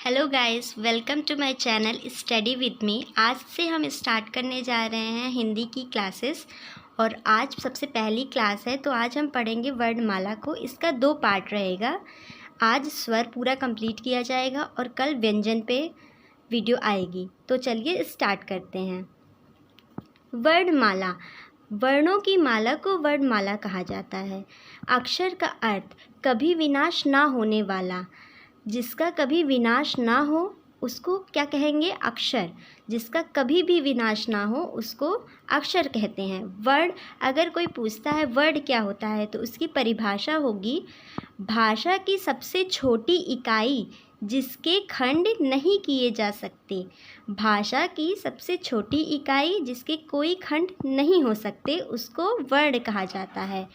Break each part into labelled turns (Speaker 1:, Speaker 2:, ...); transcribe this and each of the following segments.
Speaker 1: Hello guys, welcome to my channel study with me. आज से हम स्टार्ट करने जा रहे हैं हिंदी की क्लासेस और आज सबसे पहली क्लास है। तो आज हम पढ़ेंगे वर्णमाला को। इसका 2 पार्ट रहेगा। आज स्वर पूरा कंप्लीट किया जाएगा और कल व्यंजन पे वीडियो आएगी। तो चलिए स्टार्ट करते हैं। वर्णमाला। वर्णों की माला को वर्णमाला कहा जाता है। अक्षर का अर्थ कभी विनाश ना होने वाला। जिसका कभी विनाश ना हो उसको क्या कहेंगे? अक्षर। जिसका कभी भी विनाश ना हो उसको अक्षर कहते हैं। वर्ण, अगर कोई पूछता है वर्ण क्या होता है तो उसकी परिभाषा होगी भाषा की सबसे छोटी इकाई जिसके खंड नहीं किए जा सकते। भाषा की सबसे छोटी इकाई जिसके कोई खंड नहीं हो सकते उसको वर्ण कहा जाता है।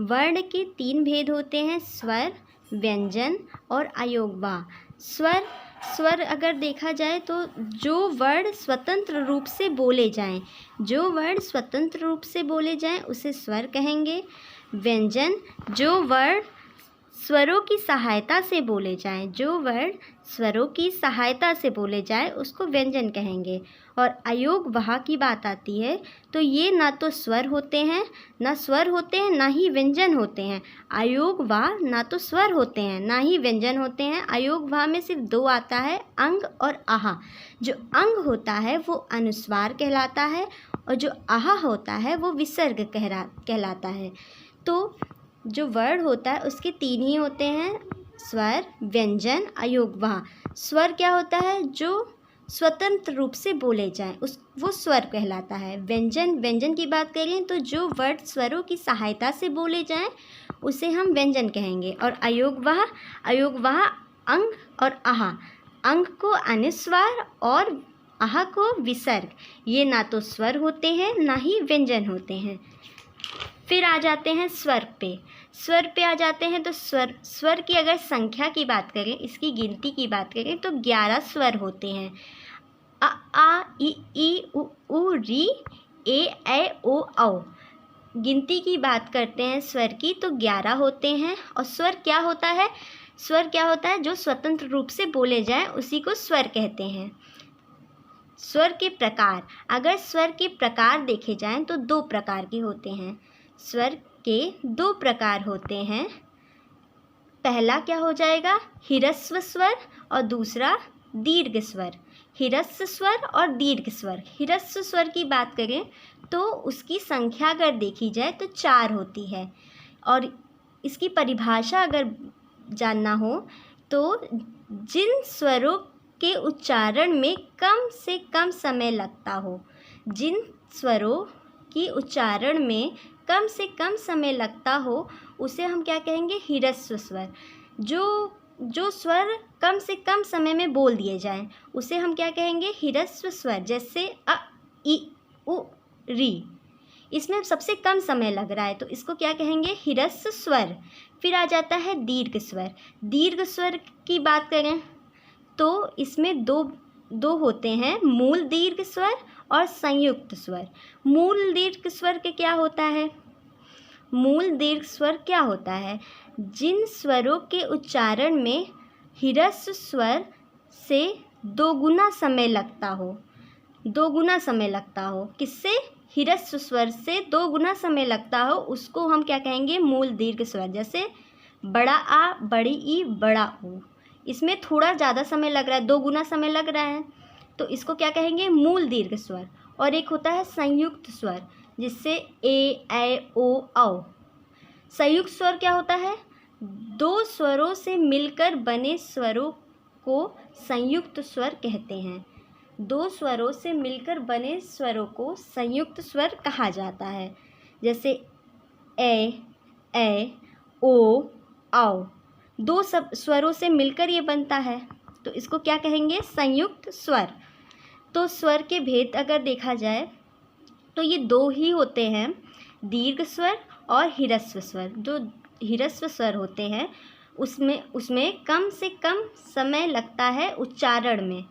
Speaker 1: वर्ण के 3 भेद होते हैं, स्वर, व्यंजन और अयोगवा। स्वर अगर देखा जाए तो जो वर्ण स्वतंत्र रूप से बोले जाएं, उसे स्वर कहेंगे। व्यंजन, जो वर्ण स्वरों की सहायता से बोले जाएं, उसको व्यंजन कहेंगे। और अयोगवाह की बात आती है तो ये ना तो स्वर होते हैं ना ही व्यंजन होते हैं। अयोगवाह ना तो स्वर होते हैं ना ही व्यंजन होते हैं। अयोगवाह में सिर्फ 2 आता है, अंग और आहा। जो अंग होता है वो अनुस्वार कहलाता है और जो आहा होता है वो विसर्ग कहलाता है। तो जो वर्ण होता है उसके 3 ही होते हैं, स्वर, व्यंजन, अयोगवाह। स्वर क्या होता है? जो स्वतंत्र रूप से बोले जाएं वो स्वर कहलाता है। व्यंजन की बात करें तो जो वर्ण स्वरों की सहायता से बोले जाएं उसे हम व्यंजन कहेंगे। और अयोगवाह अंग और आहा। अंग को अनुस्वार और आहा को विसर्ग। ये ना तो स्वर होते हैं ना ही व्यंजन होते हैं। फिर आ जाते हैं स्वर पे आ जाते हैं तो स्वर की अगर संख्या की बात करें, इसकी गिनती की बात करें तो 11 स्वर होते हैं। अ आ ई उ री ए ऐ ओ औ। गिनती की बात करते हैं स्वर की तो 11 होते हैं। और स्वर क्या होता है? जो स्वतंत्र रूप से बोले जाए उसी को स्वर कहते हैं। स्वर के प्रकार, अगर स्वर के प्रकार देखे जाएं तो 2 प्रकार के होते हैं। स्वर के 2 प्रकार होते हैं। पहला क्या हो जाएगा? ह्रस्व स्वर और दूसरा दीर्घ स्वर। ह्रस्व स्वर और दीर्घ स्वर। ह्रस्व स्वर की बात करें तो उसकी संख्या अगर देखी जाए तो 4 होती है। और इसकी परिभाषा अगर जानना हो तो जिन स्वरों के उच्चारण में कम से कम समय लगता हो, उसे हम क्या कहेंगे? ह्रस्व स्वर। जो स्वर कम से कम समय में बोल दिए जाएं उसे हम क्या कहेंगे? ह्रस्व स्वर। जैसे अ ई उ री, इसमें सबसे कम समय लग रहा है तो इसको क्या कहेंगे? ह्रस्व स्वर। फिर आ जाता है दीर्घ स्वर। दीर्घ स्वर की बात करें तो इसमें दो होते हैं, मूल दीर्घ स्वर और संयुक्त स्वर। मूल दीर्घ स्वर के क्या होता है? मूल दीर्घ स्वर क्या होता है? जिन स्वरों के उच्चारण में ह्रस्व स्वर से 2 गुना समय लगता हो। किससे? ह्रस्व स्वर से 2 गुना समय लगता हो उसको हम क्या कहेंगे? मूल दीर्घ स्वर। जैसे बड़ा आ, बड़ी ई, बड़ा ऊ, इसमें थोड़ा ज़्यादा समय लग रहा है, 2 गुना समय लग रहा है तो इसको क्या कहेंगे? मूल दीर्घ स्वर। और एक होता है संयुक्त स्वर, जिससे ए ऐ ओ औ। संयुक्त स्वर क्या होता है? 2 स्वरों से मिलकर बने स्वरों को संयुक्त स्वर कहते हैं। 2 स्वरों से मिलकर बने स्वरों को संयुक्त स्वर कहा जाता है। जैसे ए ऐ ओ औ, 2 सब स्वरों से मिलकर ये बनता है तो इसको क्या कहेंगे? संयुक्त स्वर। तो स्वर के भेद अगर देखा जाए तो ये 2 ही होते हैं, दीर्घ स्वर और ह्रस्व स्वर। जो ह्रस्व स्वर होते हैं उसमें कम से कम समय लगता है उच्चारण में,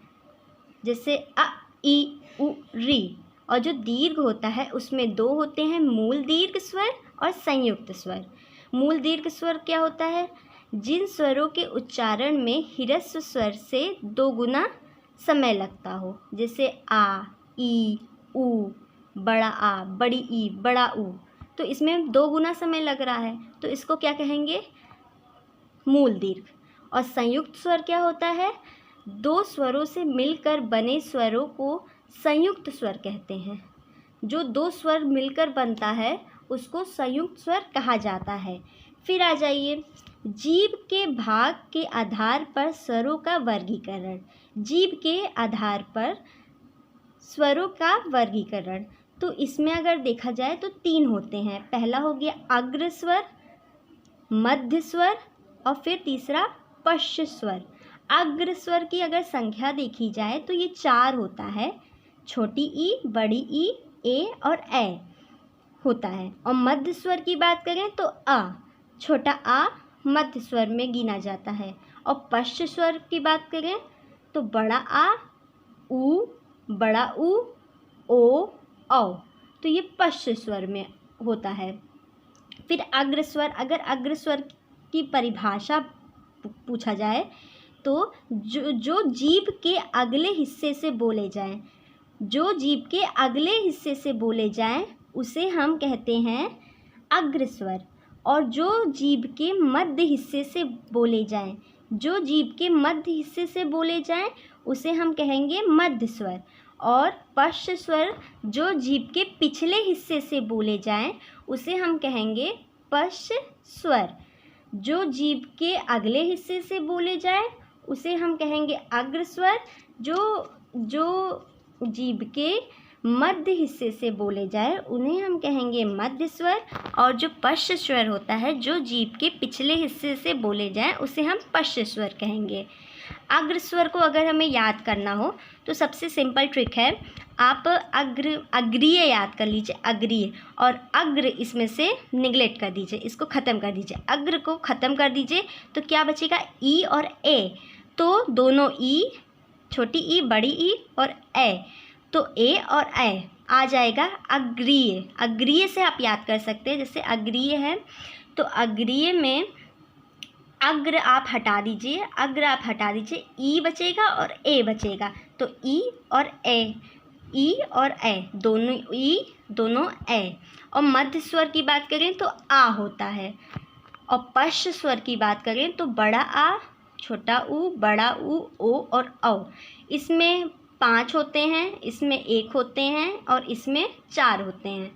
Speaker 1: जैसे अ ई उ री। और जो दीर्घ होता है उसमें 2 होते हैं, मूल दीर्घ स्वर और संयुक्त स्वर। मूल दीर्घ स्वर क्या होता है? जिन स्वरों के उच्चारण में ह्रस्व स्वर से 2 गुना समय लगता हो, जैसे आ, ई, ऊ, बड़ा आ, बड़ी ई, बड़ा ऊ, तो इसमें 2 गुना समय लग रहा है, तो इसको क्या कहेंगे? मूल दीर्घ। और संयुक्त स्वर क्या होता है? 2 स्वरों से मिलकर बने स्वरों को संयुक्त स्वर कहते हैं। जो 2 स्वर मिलकर बनता है उसको संयुक्त स्वर कहा जाता है। फिर आ जाइए, जीभ के भाग के आधार पर स्वरों का वर्गीकरण। जीभ के आधार पर स्वरों का वर्गीकरण, तो इसमें अगर देखा जाए तो 3 होते हैं। पहला हो गया अग्र स्वर, मध्य स्वर और फिर तीसरा पश्च स्वर। अग्र स्वर की अगर संख्या देखी जाए तो ये 4 होता है। छोटी ई, बड़ी ई, ए और ए होता है। और मध्य स्वर की बात करें तो अ, छोटा आ मध्य स्वर में गिना जाता है। और पश्च स्वर की बात करें तो बड़ा आ, ऊ, बड़ा ऊ, ओ, औ, तो ये पश्च स्वर में होता है। फिर अग्र स्वर, अगर अग्र स्वर की परिभाषा पूछा जाए तो जो जीभ के अगले हिस्से से बोले जाएं, जो जीभ के अगले हिस्से से बोले जाएं उसे हम कहते हैं अग्र स्वर। और जो जीभ के मध्य हिस्से से बोले जाएं, जो जीभ के मध्य हिस्से से बोले जाएं उसे हम कहेंगे मध्य स्वर। और पश्च स्वर जो जीभ के पिछले हिस्से से बोले जाएं उसे हम कहेंगे पश्च स्वर। जो जीभ के अगले हिस्से से बोले जाएं उसे हम कहेंगे अग्र स्वर। जो जीभ के मध्य हिस्से से बोले जाए उन्हें हम कहेंगे मध्य स्वर। और जो पश्च स्वर होता है जो जीभ के पिछले हिस्से से बोले जाए उसे हम पश्च स्वर कहेंगे। अग्र स्वर को अगर हमें याद करना हो तो सबसे सिंपल ट्रिक है, आप अग्रीय याद कर लीजिए, अग्रीय, और अग्र इसमें से निगलेक्ट कर दीजिए, इसको ख़त्म कर दीजिए। अग्र को ख़त्म कर दीजिए तो क्या बचेगा? ई और ए। तो दोनों ई, छोटी ई, बड़ी ई और ए, तो ए और ए आ जाएगा अग्रीय। अग्रीय से आप याद कर सकते हैं, जैसे अग्रीय है तो अग्रीय में अग्र आप हटा दीजिए, अग्र आप हटा दीजिए, ई बचेगा और ए बचेगा, तो ई और ए, ई और ए, दोनों ई दोनों ए। और मध्य स्वर की बात करें तो आ होता है। और पश्च स्वर की बात करें तो बड़ा आ, छोटा ऊ, बड़ा ऊ, ओ और औ। इसमें 5 होते हैं, इसमें 1 होते हैं और इसमें 4 होते हैं।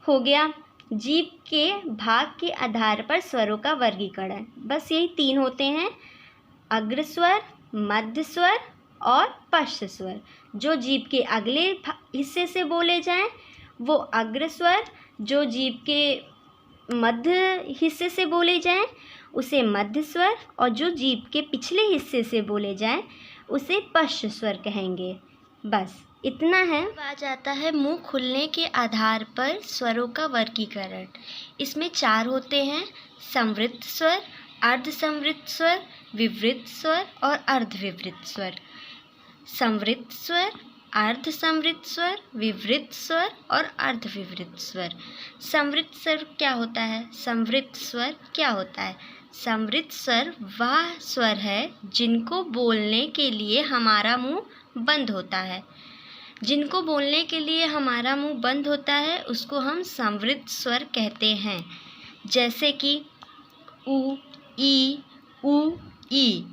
Speaker 1: हो गया जीभ के भाग के आधार पर स्वरों का वर्गीकरण। बस यही 3 होते हैं, अग्र स्वर, मध्य स्वर और पश्च स्वर। जो जीभ के अगले हिस्से से बोले जाएं वो अग्र स्वर, जो जीभ के मध्य हिस्से से बोले जाएं उसे मध्य स्वर, और जो जीभ के पिछले हिस्से से बोले जाएं उसे पश्च स्वर कहेंगे। बस इतना है। आ जाता है मुंह खुलने के आधार पर स्वरों का वर्गीकरण। इसमें 4 होते हैं, संवृत स्वर, अर्धसंवृत स्वर, विवृत स्वर और अर्धविवृत स्वर। संवृत स्वर, अर्धसंवृत स्वर, विवृत स्वर और अर्धविवृत स्वर। संवृत स्वर क्या होता है? संवृत स्वर क्या होता है? संवृत स्वर वह स्वर है जिनको बोलने के लिए हमारा मुंह बंद होता है। जिनको बोलने के लिए हमारा मुंह बंद होता है उसको हम संवृत स्वर कहते हैं। जैसे कि ऊ, ई, ऊ, ई,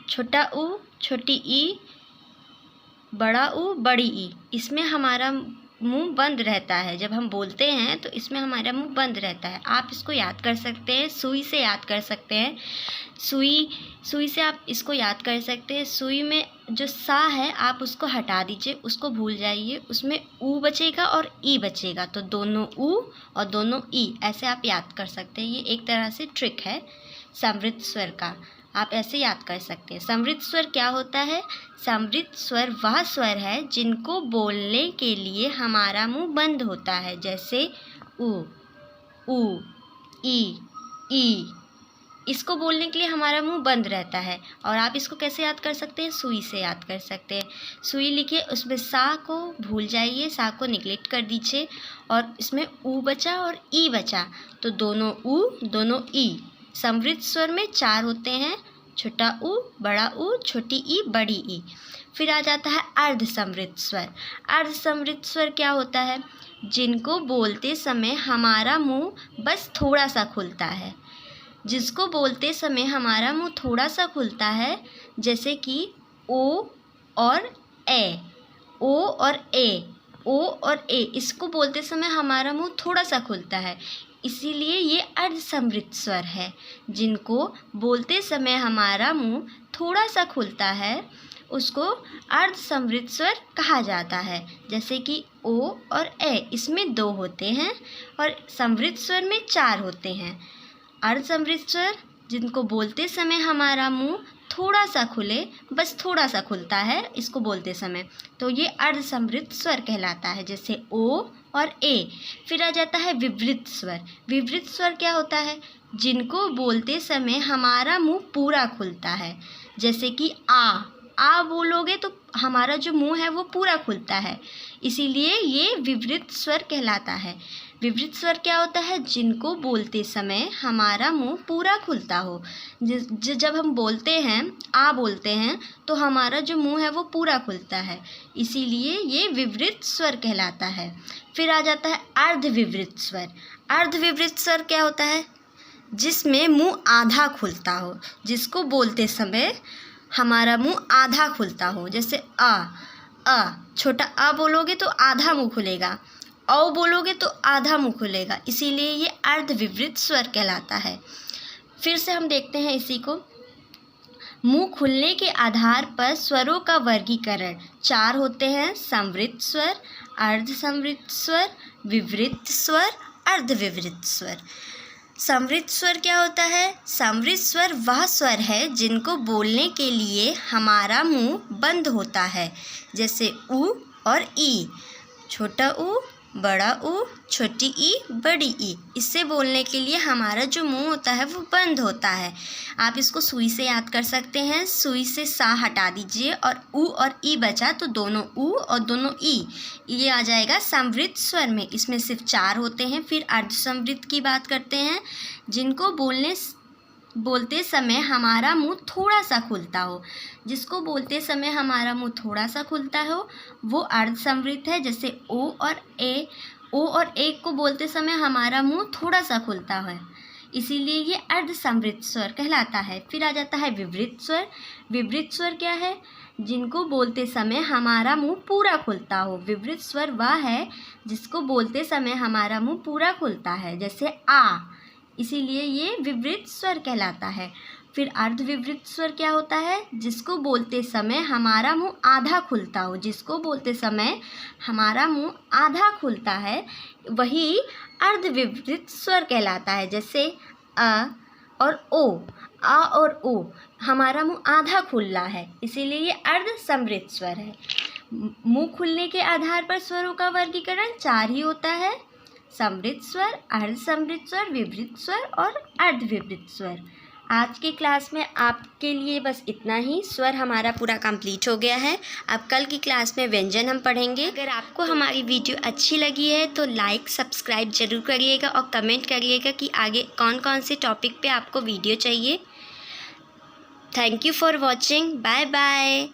Speaker 1: छोटा ऊ, छोटी ई, बड़ा ऊ, बड़ी ई। इसमें हमारा मुंह बंद रहता है, जब हम बोलते हैं तो इसमें हमारा मुंह बंद रहता है। आप इसको याद कर सकते हैं, सुई से याद कर सकते हैं। सुई से आप इसको याद कर सकते हैं। सुई में जो सा है आप उसको हटा दीजिए, उसको भूल जाइए, उसमें ऊ बचेगा और ई बचेगा, तो दोनों ऊ और दोनों ई, ऐसे आप याद कर सकते हैं। ये एक तरह से ट्रिक है संवृत स्वर का, आप ऐसे याद कर सकते हैं। संवृत स्वर क्या होता है? संवृत स्वर वह स्वर है जिनको बोलने के लिए हमारा मुंह बंद होता है। जैसे ऊ, ई। इसको बोलने के लिए हमारा मुंह बंद रहता है। और आप इसको कैसे याद कर सकते हैं? सुई से याद कर सकते हैं। सुई लिखिए, उसमें सा को भूल जाइए, सा को निगलेक्ट कर दीजिए और इसमें ऊ बचा और ई बचा, तो दोनों ऊ दोनों ई, समृद्ध स्वर में 4 होते हैं, छोटा ऊ, बड़ा ऊ, छोटी ई, बड़ी ई। फिर आ जाता है अर्ध समृद्ध स्वर। अर्ध समृद्ध स्वर क्या होता है? जिनको बोलते समय हमारा मुंह बस थोड़ा सा खुलता है। जिसको बोलते समय हमारा मुंह थोड़ा सा खुलता है, जैसे कि ओ और ए, ओ और ए, ओ और ए, इसको बोलते समय हमारा मुंह थोड़ा सा खुलता है, इसीलिए ये अर्ध समृद्ध स्वर है। जिनको बोलते समय हमारा मुंह थोड़ा सा खुलता है, उसको अर्ध समृद्ध स्वर कहा जाता है। जैसे कि ओ और ए, इसमें 2 होते हैं और समृद्ध स्वर में 4 होते हैं। अर्ध समृद्ध स्वर जिनको बोलते समय हमारा मुंह थोड़ा सा खुले, बस थोड़ा सा खुलता है इसको बोलते समय, तो ये अर्ध समृद्ध स्वर कहलाता है, जैसे ओ और ए। फिर आ जाता है विवृत स्वर। विवृत स्वर क्या होता है? जिनको बोलते समय हमारा मुंह पूरा खुलता है, जैसे कि आ बोलोगे तो हमारा जो मुंह है वो पूरा खुलता है, इसीलिए ये विवृत स्वर कहलाता है। विवृत स्वर क्या होता है? जिनको बोलते समय हमारा मुंह पूरा खुलता हो। जब हम बोलते हैं, आ बोलते हैं, तो हमारा जो मुंह है वो पूरा खुलता है, इसीलिए ये विवृत स्वर कहलाता है। फिर आ जाता है अर्ध विवृत स्वर। अर्ध विवृत स्वर क्या होता है? जिसमें मुंह आधा खुलता हो। जिसको बोलते समय हमारा मुंह आधा खुलता हो, जैसे अ, छोटा अ बोलोगे तो आधा मुंह खुलेगा, औ बोलोगे तो आधा मुंह खुलेगा, इसीलिए ये अर्ध विवृत स्वर कहलाता है। फिर से हम देखते हैं इसी को। मुंह खुलने के आधार पर स्वरों का वर्गीकरण 4 होते हैं, समृद्ध स्वर, अर्ध समृद्ध स्वर, विवृत स्वर, अर्ध विवृत स्वर। समृद्ध स्वर क्या होता है? समृद्ध स्वर वह स्वर है जिनको बोलने के लिए हमारा मुंह बंद होता है, जैसे ऊ और ई, छोटा ऊ, बड़ा ऊ, छोटी ई, बड़ी ई। इससे बोलने के लिए हमारा जो मुंह होता है वो बंद होता है। आप इसको सुई से याद कर सकते हैं। सुई से सा हटा दीजिए और ऊ और ई बचा, तो दोनों ऊ और दोनों ई, ये आ जाएगा समृद्ध स्वर में। इसमें सिर्फ 4 होते हैं। फिर अर्ध समृद्ध की बात करते हैं, जिनको बोलते समय हमारा मुंह थोड़ा सा खुलता हो। जिसको बोलते समय हमारा मुंह थोड़ा सा खुलता हो वो अर्ध समृद्ध है, जैसे ओ और ए। ओ और ए को बोलते समय हमारा मुंह थोड़ा सा खुलता है, इसीलिए ये अर्ध समृद्ध स्वर कहलाता है। फिर आ जाता है विवृत स्वर। विवृत स्वर क्या है? जिनको बोलते समय हमारा मुंह पूरा खुलता हो। विवृत स्वर वह है जिसको बोलते समय हमारा मुंह पूरा खुलता है, जैसे आ, इसीलिए ये विवृत स्वर कहलाता है। फिर अर्ध विवृत स्वर क्या होता है? जिसको बोलते समय हमारा मुंह आधा खुलता हो। जिसको बोलते समय हमारा मुंह आधा खुलता है वही अर्ध विवृत स्वर कहलाता है, जैसे अ और ओ। आ और ओ हमारा मुंह आधा खुला है, इसीलिए ये अर्ध समृद्ध स्वर है। मुंह खुलने के आधार पर स्वरों का वर्गीकरण 4 ही होता है, समृद्ध स्वर, अर्ध समृद्ध स्वर, विवृत स्वर और अर्ध विवृत स्वर। आज की क्लास में आपके लिए बस इतना ही। स्वर हमारा पूरा कंप्लीट हो गया है। अब कल की क्लास में व्यंजन हम पढ़ेंगे। अगर आपको हमारी वीडियो अच्छी लगी है तो लाइक सब्सक्राइब ज़रूर करिएगा और कमेंट करिएगा कि आगे कौन कौन से टॉपिक पे आपको वीडियो चाहिए। Thank you for watching. Bye bye.